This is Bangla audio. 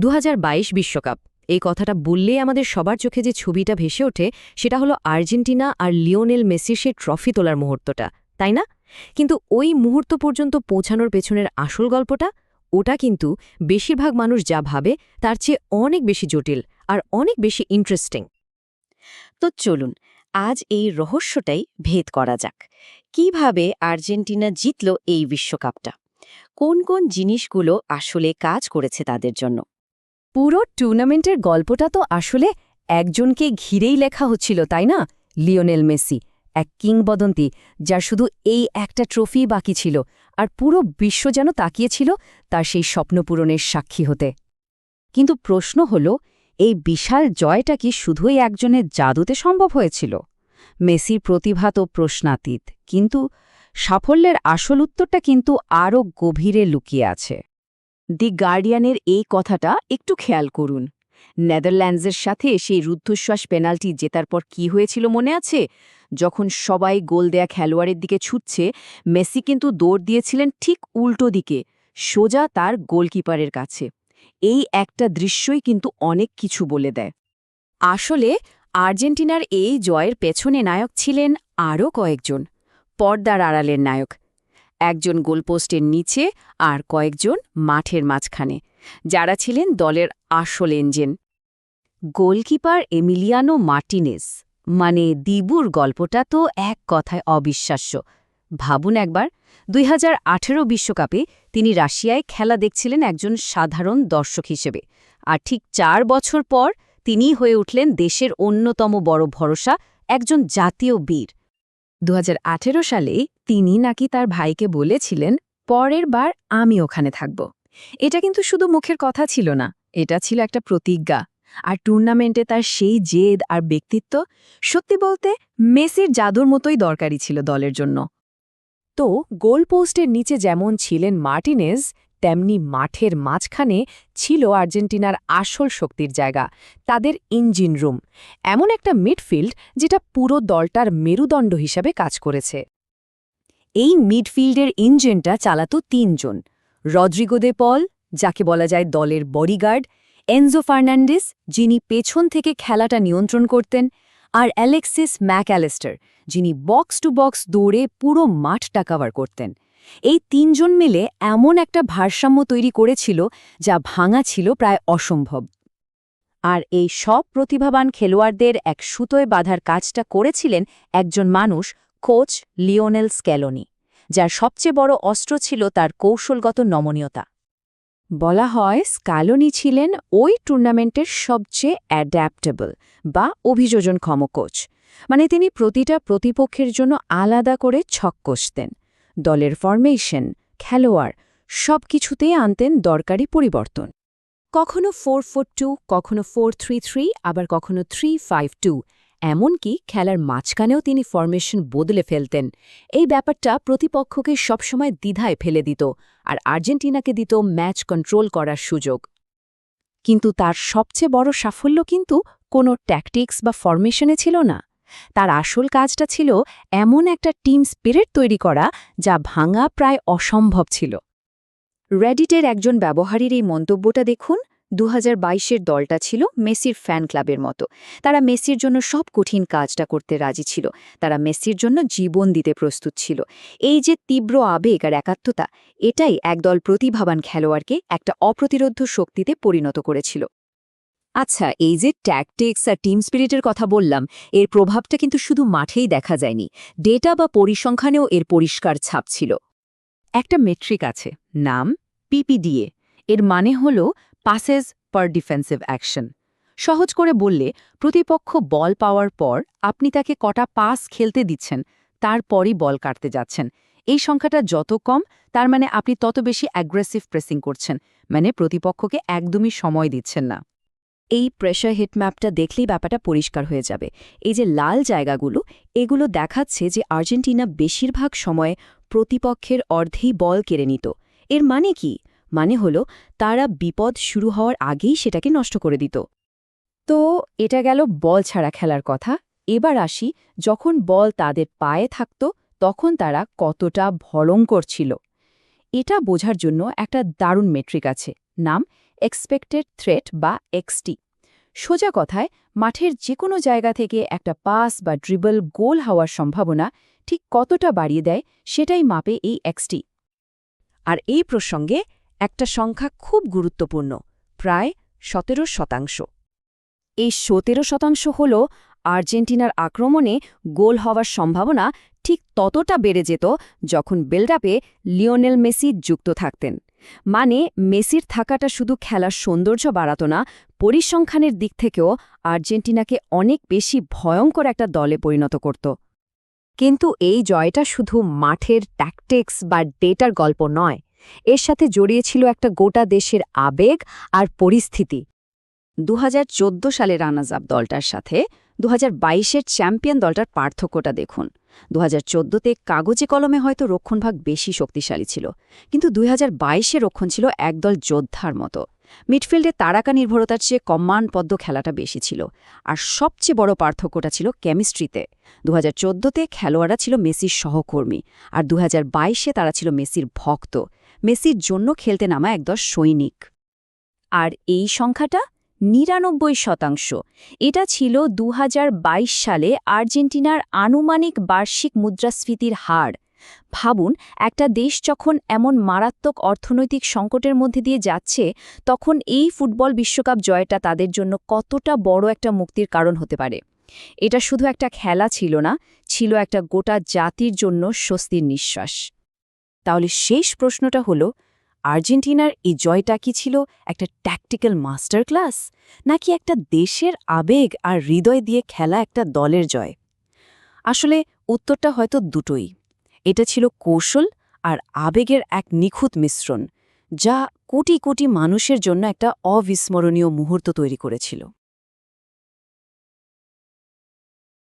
২০২২ বিশ্বকাপ এই কথাটা বললেই আমাদের সবার চোখে যে ছবিটা ভেসে ওঠে সেটা হলো আর্জেন্টিনা আর লিওনেল মেসির সেই ট্রফি তোলার মুহূর্তটা, তাই না? কিন্তু ওই মুহূর্ত পর্যন্ত পৌঁছানোর পেছনের আসল গল্পটা, ওটা কিন্তু বেশিরভাগ মানুষ যা ভাবে তার চেয়ে অনেক বেশি জটিল আর অনেক বেশি ইন্টারেস্টিং। তো চলুন আজ এই রহস্যটাই ভেদ করা যাক। কিভাবে আর্জেন্টিনা জিতল এই বিশ্বকাপটা? কোন কোন জিনিসগুলো আসলে কাজ করেছে তাদের জন্য? পুরো টুর্নামেন্টের গল্পটা তো আসলে একজনকে ঘিরেই লেখা হচ্ছিল, তাই না? লিওনেল মেসি, এক কিংবদন্তি যার শুধু এই একটা ট্রফি বাকি ছিল, আর পুরো বিশ্ব যেন তাকিয়েছিল তার সেই স্বপ্ন পূরণের সাক্ষী হতে। কিন্তু প্রশ্ন হল, এই বিশাল জয়টা কি শুধুই একজনের জাদুতে সম্ভব হয়েছিল? মেসির প্রতিভা তো প্রশ্নাতীত, কিন্তু সাফল্যের আসল উত্তরটা কিন্তু আরও গভীরে লুকিয়ে আছে। দি গার্ডিয়ানের এই কথাটা একটু খেয়াল করুন। নেদারল্যান্ডসের সাথে সেই রুদ্ধশ্বাস পেনাল্টি জেতার পর কি হয়েছিল মনে আছে? যখন সবাই গোল দেয়া খেলোয়াড়ের দিকে ছুটছে, মেসি কিন্তু দৌড় দিয়েছিলেন ঠিক উল্টো দিকে, সোজা তার গোলকিপারের কাছে। এই একটা দৃশ্যই কিন্তু অনেক কিছু বলে দেয়। আসলে আর্জেন্টিনার এই জয়ের পেছনে নায়ক ছিলেন আরও কয়েকজন পর্দার আড়ালের নায়ক। একজন গোলপোস্টের নিচে আর কয়েকজন মাঠের মাঝখানে, যারা ছিলেন দলের আসল ইঞ্জিন। গোলকিপার এমিলিয়ানো মার্টিনেজ মানে দিবুর গল্পটা তো এক কথায় অবিশ্বাস্য। ভাবুন একবার, ২০১৮ বিশ্বকাপে তিনি রাশিয়ায় খেলা দেখছিলেন একজন সাধারণ দর্শক হিসেবে, আর ঠিক ৪ বছর পর তিনিই হয়ে উঠলেন দেশের অন্যতম বড় ভরসা, একজন জাতীয় বীর। ২০১৮ সালে তিনি নাকি তার ভাইকে বলেছিলেন, পরের বার আমি ওখানে থাকব। এটা কিন্তু শুধু মুখের কথা ছিল না, এটা ছিল একটা প্রতিজ্ঞা। আর টুর্নামেন্টে তার সেই জেদ আর ব্যক্তিত্ব, সত্যি বলতে মেসির জাদুর মতোই দরকারি ছিল দলের জন্য। তো গোলপোস্টের নিচে যেমন ছিলেন মার্টিনেজ, তেমনি মাঠের মাঝখানে ছিল আর্জেন্টিনার আসল শক্তির জায়গা, তাদের ইঞ্জিন রুম, এমন একটা মিডফিল্ড যেটা পুরো দলটার মেরুদণ্ড হিসাবে কাজ করেছে। এই মিডফিল্ডের ইঞ্জিনটা চালাতো তিনজন: রদ্রিগো দে পল, যাকে বলা যায় দলের বডিগার্ড; এনজো ফার্নান্ডেস, যিনি পেছন থেকে খেলাটা নিয়ন্ত্রণ করতেন; আর অ্যালেক্সিস ম্যাকঅ্যালিস্টার, যিনি বক্স টু বক্স দৌড়ে পুরো মাঠটা কভার করতেন। এই তিনজন মিলে এমন একটা ভারসাম্য তৈরি করেছিল যা ভাঙা ছিল প্রায় অসম্ভব। আর এই সব প্রতিভাবান খেলোয়াড়দের এক সুতোয় বাঁধার কাজটা করেছিলেন একজন মানুষ, কোচ লিওনেল স্ক্যালোনি, যার সবচেয়ে বড় অস্ত্র ছিল তার কৌশলগত নমনীয়তা। বলা হয় স্ক্যালোনি ছিলেন ওই টুর্নামেন্টের সবচেয়ে অ্যাডাপ্টেবল বা অভিযোজনক্ষম কোচ। মানে তিনি প্রতিটা প্রতিপক্ষের জন্য আলাদা করে ছক কষতেন। দলের ফরমেশন, খেলোয়াড়, সব কিছুতেই আনতেন দরকারি পরিবর্তন। কখনো 4-4-2, কখনো 4-3-3, আবার কখনো 3-5-2। এমনকি খেলার মাঝখানেও তিনি ফরমেশন বদলে ফেলতেন। এই ব্যাপারটা প্রতিপক্ষকে সবসময় দ্বিধায় ফেলে দিত, আর আর্জেন্টিনাকে দিত ম্যাচ কন্ট্রোল করার সুযোগ। কিন্তু তার সবচেয়ে বড় সাফল্য কিন্তু কোনো ট্যাকটিক্স বা ফরমেশনে ছিল না। তার আসল কাজটা ছিল এমন একটা টিম স্পিরিট তৈরি করা যা ভাঙা প্রায় অসম্ভব ছিল। রেডিটের একজন ব্যবহারীর এই মন্তব্যটা দেখুন। ২০২২-এর দলটা ছিল মেসির ফ্যান ক্লাবের মতো। তারা মেসির জন্য সব কঠিন কাজটা করতে রাজি ছিল, তারা মেসির জন্য জীবন দিতে প্রস্তুত ছিল। এই যে তীব্র আবেগ আর একাত্মতা, এটাই একদল প্রতিভাবান খেলোয়াড়কে একটা অপ্রতিরোধ্য শক্তিতে পরিণত করেছিল। আচ্ছা, এই যে ট্যাকটিক্স আর টিম স্পিরিটের কথা বললাম, এর প্রভাবটা কিন্তু শুধু মাঠেই দেখা যায়নি, ডেটা বা পরিসংখ্যানেও এর পরিষ্কার ছাপ ছিল। একটা মেট্রিক আছে, নাম পিপিডিএ। এর মানে হল পাসেস পার ডিফেন্সিভ অ্যাকশন। সহজ করে বললে, প্রতিপক্ষ বল পাওয়ার পর আপনি তাকে কটা পাস খেলতে দিচ্ছেন, তারপরই বল কাটতে যাচ্ছেন। এই সংখ্যাটা যত কম, তার মানে আপনি তত বেশি অ্যাগ্রেসিভ প্রেসিং করছেন, মানে প্রতিপক্ষকে একদমই সময় দিচ্ছেন না। এই প্রেশার হিটম্যাপটা দেখলেই ব্যাপারটা পরিষ্কার হয়ে যাবে। এই যে লাল জায়গাগুলো, এগুলো দেখাচ্ছে যে আর্জেন্টিনা বেশিরভাগ সময়ে প্রতিপক্ষের অর্ধেই বল কেড়ে নিত। এর মানে কি? মানে হলো তারা বিপদ শুরু হওয়ার আগেই সেটাকে নষ্ট করে দিত। তো এটা গেল বল ছাড়া খেলার কথা। এবার আসি, যখন বল তাদের পায়ে থাকত তখন তারা কতটা ভয়ঙ্কর ছিল। এটা বোঝার জন্য একটা দারুণ মেট্রিক আছে, নাম এক্সপেক্টেড থ্রেট বা এক্সটি। সোজা কথায় মাঠের যে কোনো জায়গা থেকে একটা পাস বা ড্রিবল গোল হওয়ার সম্ভাবনা ঠিক কতটা বাড়িয়ে দেয় সেটাই মাপে এই এক্সটি। আর এই প্রসঙ্গে একটা সংখ্যা খুব গুরুত্বপূর্ণ, প্রায় 17%। এই 17% হল আর্জেন্টিনার আক্রমণে গোল হওয়ার সম্ভাবনা ঠিক ততটা বেড়ে যেত যখন বিল্ডআপে লিওনেল মেসি যুক্ত থাকতেন। মানে মেসির থাকাটা শুধু খেলার সৌন্দর্য বাড়াত না, পরিসংখ্যানের দিক থেকেও আর্জেন্টিনাকে অনেক বেশি ভয়ঙ্কর একটা দলে পরিণত করত। কিন্তু এই জয়টা শুধু মাঠের ট্যাকটিক্স বা ডেটার গল্প নয়, এর সাথে জড়িয়েছিল একটা গোটা দেশের আবেগ আর পরিস্থিতি। 2014 সালে রানার্স আপ দলটার সাথে 2022-এর চ্যাম্পিয়ন দলটার পার্থক্যটা দেখুন। 2014-তে কাগজে কলমে হয়তো রক্ষণভাগ বেশি শক্তিশালী ছিল, কিন্তু 2022-এ রক্ষণ ছিল একদল যোদ্ধার মতো। মিডফিল্ডে তারকা নির্ভরতার চেয়ে কমান্ডবদ্ধ খেলাটা বেশি ছিল। আর সবচেয়ে বড় পার্থক্যটা ছিল কেমিস্ট্রিতে। 2014-তে খেলোয়াড়রা ছিল মেসির সহকর্মী, আর 2022-এ তারা ছিল মেসির ভক্ত, মেসির জন্য খেলতে নামা একদল সৈনিক। আর এই সংখ্যাটা 99%। এটা ছিল 2022 সালে আর্জেন্টিনার আনুমানিক বার্ষিক মুদ্রাস্ফীতির হার। ভাবুন, একটা দেশ যখন এমন মারাত্মক অর্থনৈতিক সংকটের মধ্যে দিয়ে যাচ্ছে, তখন এই ফুটবল বিশ্বকাপ জয়টা তাদের জন্য কতটা বড় একটা মুক্তির কারণ হতে পারে। এটা শুধু একটা খেলা ছিল না, ছিল একটা গোটা জাতির জন্য স্বস্তির নিঃশ্বাস। তাহলে শেষ প্রশ্নটা হলো, আর্জেন্টিনার এই জয়টা কি ছিল একটা ট্যাকটিক্যাল মাস্টার ক্লাস, নাকি একটা দেশের আবেগ আর হৃদয় দিয়ে খেলা একটা দলের জয়? আসলে উত্তরটা হয়তো দুটোই। এটা ছিল কৌশল আর আবেগের এক নিখুঁত মিশ্রণ, যা কোটি কোটি মানুষের জন্য একটা অবিস্মরণীয় মুহূর্ত তৈরি করেছিল।